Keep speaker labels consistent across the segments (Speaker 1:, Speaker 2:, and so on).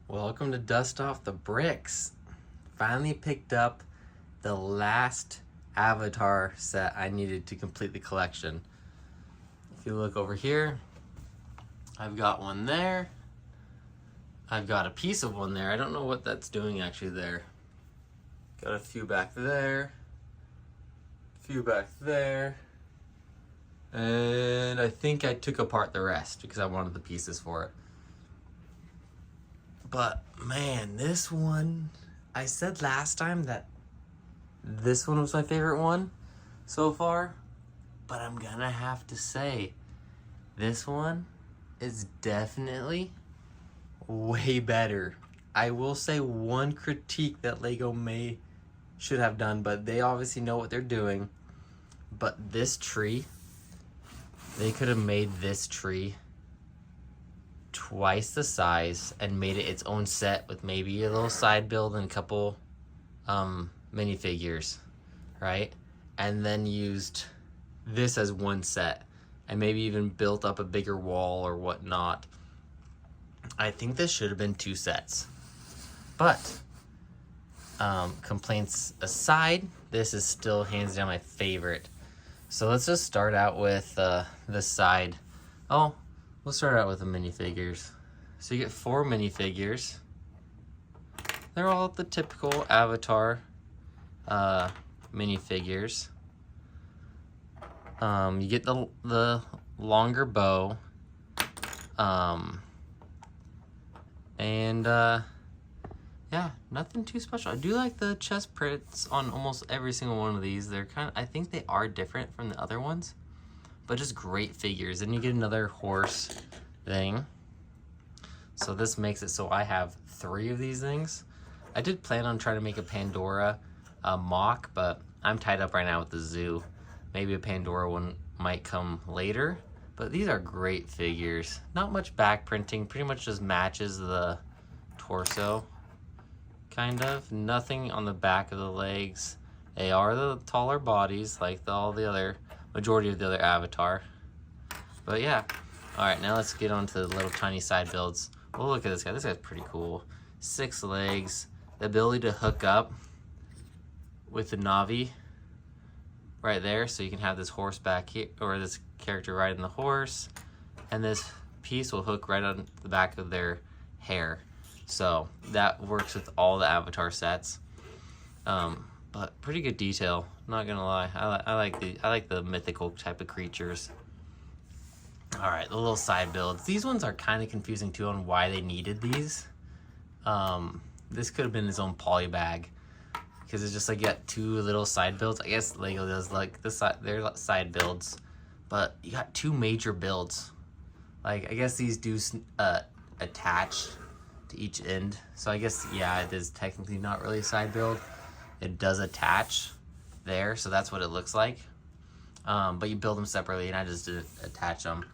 Speaker 1: Welcome to Dust Off the Bricks. Finally picked up the last Avatar set I needed to complete the collection. If you look over here, I've got one there. I've got a piece of one there. I don't know what that's doing actually there. Got a few back there. A few back there. And I think I took apart the rest because I wanted the pieces for it. But man, this one, I said last time that this one was my favorite one so far, but I'm gonna have to say this one is definitely way better. I will say one critique that Lego should have done, but they obviously know what they're doing. But this tree, they could have made this tree twice the size and made it its own set with maybe a little side build and a couple minifigures, right? And then used this as one set and maybe even built up a bigger wall or whatnot. I think this should have been two sets. But complaints aside, this is still hands down my favorite. So let's just start out with the side. We'll start out with the minifigures. So you get 4 minifigures. They're all the typical Avatar minifigures. You get the longer bow. Yeah, nothing too special. I do like the chest prints on almost every single one of these. They're I think they are different from the other ones, but just great figures. And you get another horse thing. So this makes it so I have 3 of these things. I did plan on trying to make a Pandora mock, but I'm tied up right now with the zoo. Maybe a Pandora one might come later, but these are great figures. Not much back printing, pretty much just matches the torso, kind of. Nothing on the back of the legs. They are the taller bodies like all the other, majority of the other Avatar. But yeah, all right, now let's get on to the little tiny side builds. Well, look at this guy. This guy's pretty cool. 6 legs, the ability to hook up with the Navi right there, so you can have this horse back here, or this character riding the horse, and this piece will hook right on the back of their hair. So that works with all the Avatar sets. But pretty good detail, not gonna lie. I like the mythical type of creatures. All right, the little side builds. These ones are kind of confusing too on why they needed these. This could have been his own poly bag, because it's just like you got 2 little side builds. I guess Lego does like their side builds, but you got 2 major builds. Like I guess these do attach to each end. So I guess, yeah, it is technically not really a side build. It does attach there, so that's what it looks like. But you build them separately, and I just didn't attach them.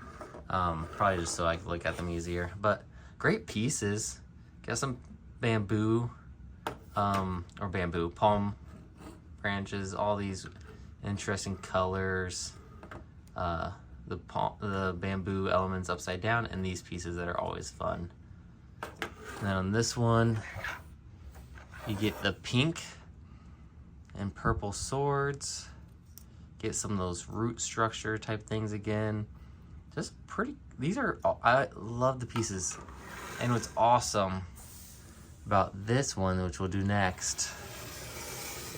Speaker 1: Probably just so I could look at them easier. But great pieces. Got some bamboo, or bamboo, palm branches, all these interesting colors. The bamboo elements upside down, and these pieces that are always fun. And then on this one, you get the pink and purple swords. Get some of those root structure type things again. Just pretty, I love the pieces. And what's awesome about this one, which we'll do next,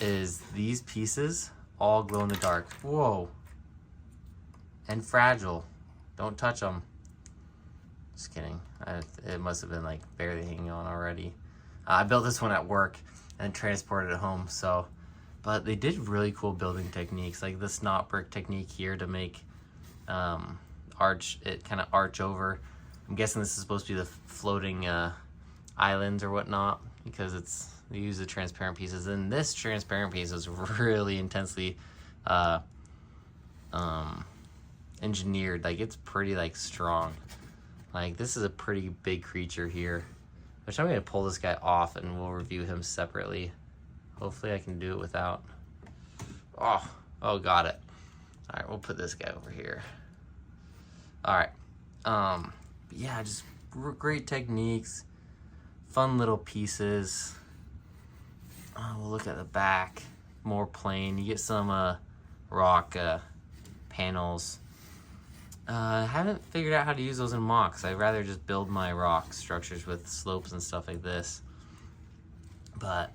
Speaker 1: is these pieces all glow in the dark. Whoa. And fragile. Don't touch them. Just kidding. It must have been like barely hanging on already. I built this one at work and transported it home. But they did really cool building techniques, like the snot brick technique here to make kind of arch over. I'm guessing this is supposed to be the floating islands or whatnot, because they use the transparent pieces. And this transparent piece is really intensely engineered. Like it's pretty strong. Like this is a pretty big creature here, which I'm gonna pull this guy off and we'll review him separately. Hopefully I can do it without, got it. All right, we'll put this guy over here. All right, yeah, just great techniques, fun little pieces. We'll look at the back, more plain. You get some rock panels. I haven't figured out how to use those in mocks. I'd rather just build my rock structures with slopes and stuff like this. But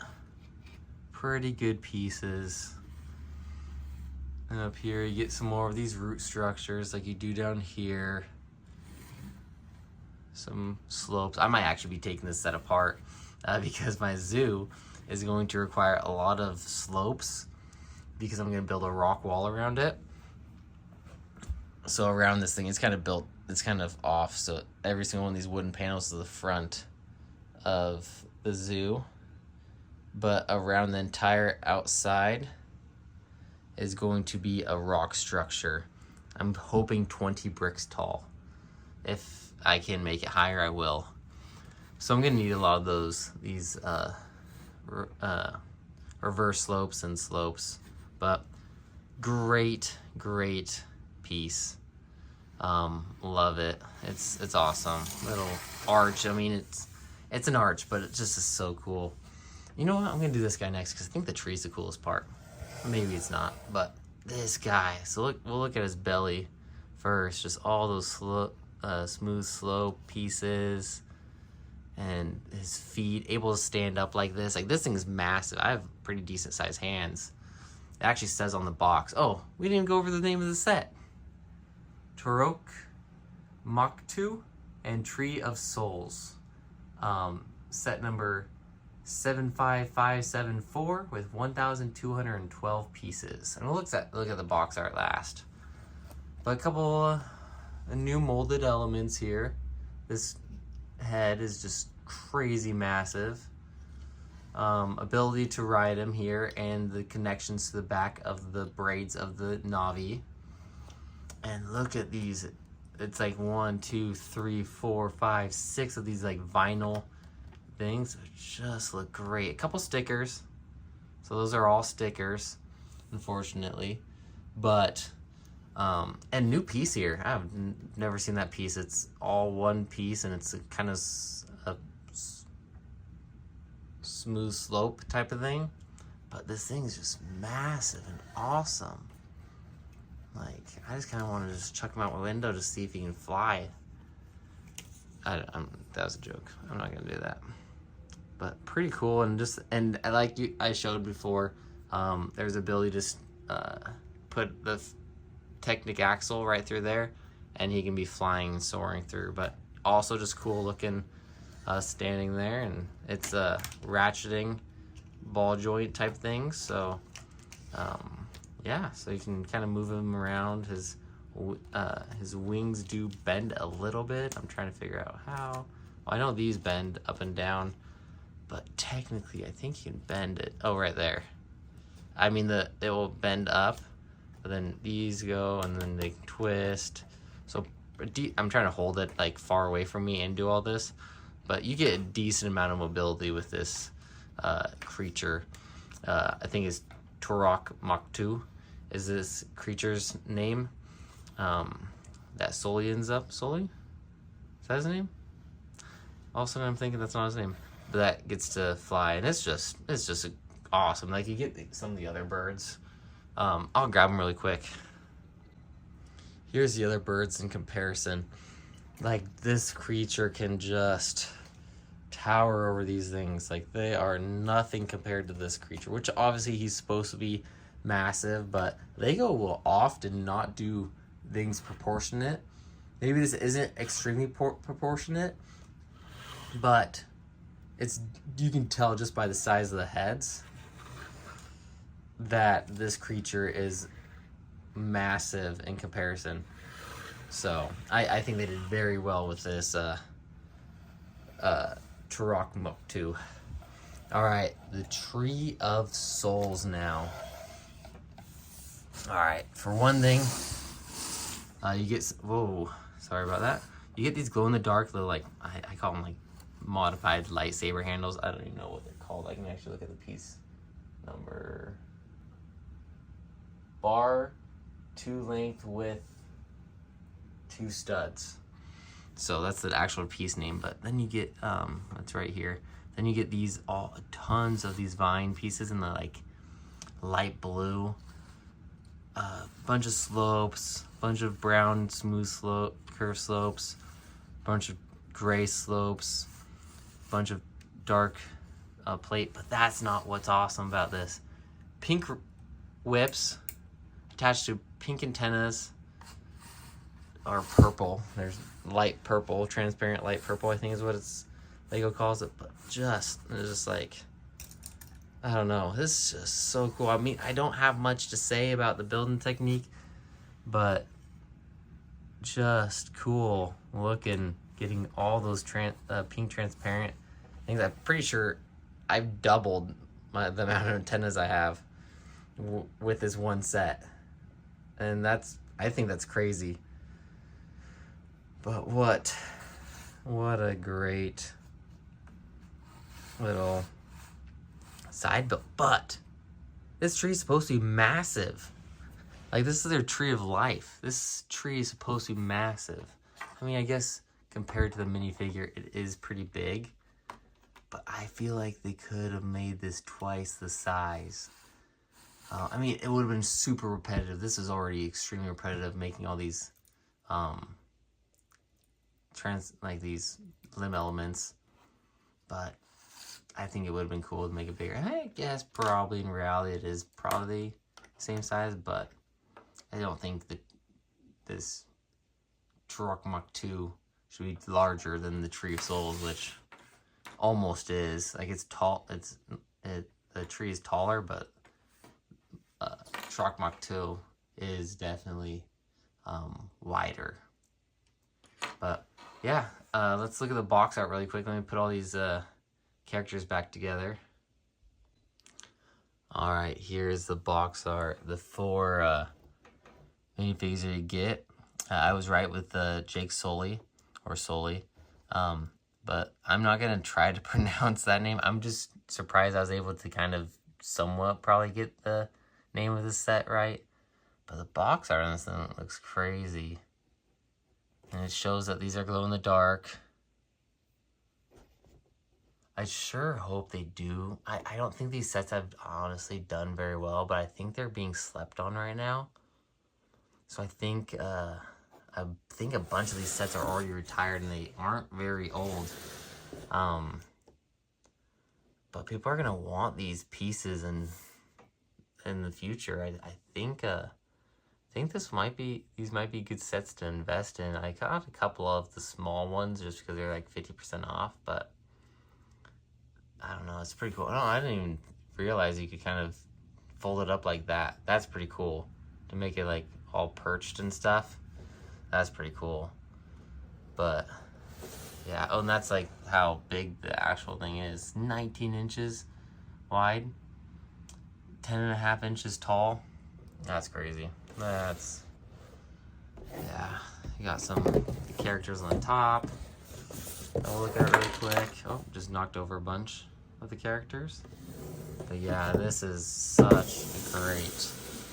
Speaker 1: pretty good pieces. And up here you get some more of these root structures like you do down here. Some slopes. I might actually be taking this set apart because my zoo is going to require a lot of slopes because I'm going to build a rock wall around it. So around this thing, it's kind of built, it's kind of off. So every single one of these wooden panels to the front of the zoo. But around the entire outside is going to be a rock structure. I'm hoping 20 bricks tall. If I can make it higher, I will. So I'm gonna need a lot of these reverse slopes and slopes. But great piece. Love it. It's awesome. Little arch. I mean, it's an arch, but it just is so cool. You know what? I'm gonna do this guy next because I think the tree's the coolest part. Maybe it's not, but this guy. So we'll look at his belly first. Just all those smooth slope pieces, and his feet able to stand up like this. Like this thing is massive. I have pretty decent sized hands. It actually says on the box. Oh, we didn't even go over the name of the set. Toruk Maku and Tree of Souls. Set number 75574 with 1,212 pieces. And we'll look at the box art last. But a couple new molded elements here. This head is just crazy massive. Ability to ride him here, and the connections to the back of the braids of the Navi. And look at these. It's like 1, 2, 3, 4, 5, 6 of these like vinyl things. Just look great. A couple stickers. So those are all stickers, unfortunately. But and new piece here. I've never seen that piece. It's all one piece, and it's a kind of a smooth slope type of thing. But this thing is just massive and awesome. Like, I just kind of want to just chuck him out my window to see if he can fly. That was a joke. I'm not gonna do that. But pretty cool, and like I showed before, there's ability to put the Technic axle right through there, and he can be flying and soaring through. But also just cool looking, standing there, and it's a ratcheting ball joint type thing. So yeah, so you can kind of move him around. His wings do bend a little bit. I'm trying to figure out how. Well, I know these bend up and down, but technically I think you can bend it. Oh, right there. I mean, it will bend up, but then these go, and then they twist. So I'm trying to hold it like far away from me and do all this, but you get a decent amount of mobility with this creature. I think it's Toruk Maku is this creature's name. That Sully ends up. Sully? Is that his name? All of a sudden I'm thinking that's not his name. But that gets to fly, and it's just awesome. Like, you get some of the other birds. I'll grab them really quick. Here's the other birds in comparison. Like, this creature can just tower over these things. Like, they are nothing compared to this creature, which obviously he's supposed to be massive, but Lego will often not do things proportionate. Maybe this isn't extremely proportionate, but you can tell just by the size of the heads that this creature is massive in comparison. So I think they did very well with this Toruk Maku. All right, the Tree of Souls now. All right, for one thing, you get, whoa, sorry about that. You get these glow in the dark, little, like, I call them like modified lightsaber handles. I don't even know what they're called. I can actually look at the piece number. Bar, 2 length with 2 studs. So that's the actual piece name. But then you get, that's right here. Then you get these tons of these vine pieces in the like light blue. Bunch of slopes, bunch of brown smooth curved slopes, bunch of gray slopes, bunch of dark plate. But that's not what's awesome about this. Pink whips attached to pink antennas, or purple. There's light purple, transparent light purple, I think is what Lego calls it. But it's just like, I don't know. This is just so cool. I mean, I don't have much to say about the building technique, but just cool looking, getting all those pink transparent things. I'm pretty sure I've doubled the amount of antennas I have with this one set. And I think that's crazy. But what a great little side build. But this tree is supposed to be massive. Like, this is their tree of life. This tree is supposed to be massive. I mean, I guess compared to the minifigure, it is pretty big. But I feel like they could have made this twice the size. I mean, it would have been super repetitive. This is already extremely repetitive, making all these these limb elements. But I think it would have been cool to make it bigger. I guess probably in reality it is probably the same size, but I don't think that this Toruk Maku should be larger than the Tree of Souls, which almost is. Like, it's tall. The tree is taller, but Toruk Maku is definitely wider. But yeah, let's look at the box art really quick. Let me put all these characters back together. All right, here's the box art. The 4 minifigures you get. I was right with Jake Sully, or Sully. But I'm not going to try to pronounce that name. I'm just surprised I was able to kind of somewhat probably get the name of the set right. But the box art on this thing looks crazy. And it shows that these are glow in the dark. I sure hope they do. I don't think these sets have honestly done very well, but I think they're being slept on right now. So I think a bunch of these sets are already retired and they aren't very old. But people are gonna want these pieces in the future. I think these might be good sets to invest in. I got a couple of the small ones just because they're like 50% off, but I don't know, it's pretty cool. I didn't even realize you could kind of fold it up like that. That's pretty cool. To make it like all perched and stuff. That's pretty cool. But yeah, and that's like how big the actual thing is. 19 inches wide, 10.5 inches tall. That's crazy. Yeah, you got some of the characters on the top. I'll look at it really quick. Oh, just knocked over a bunch of the characters. But yeah, this is such a great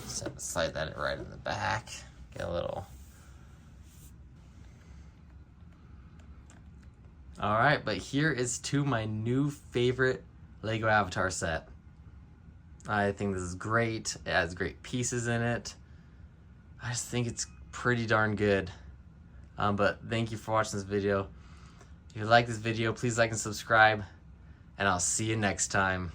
Speaker 1: set. Slide that right in the back. Get a little. Alright, but here is to my new favorite Lego Avatar set. I think this is great. It has great pieces in it. I just think it's pretty darn good. But thank you for watching this video. If you like this video, please like and subscribe. And I'll see you next time.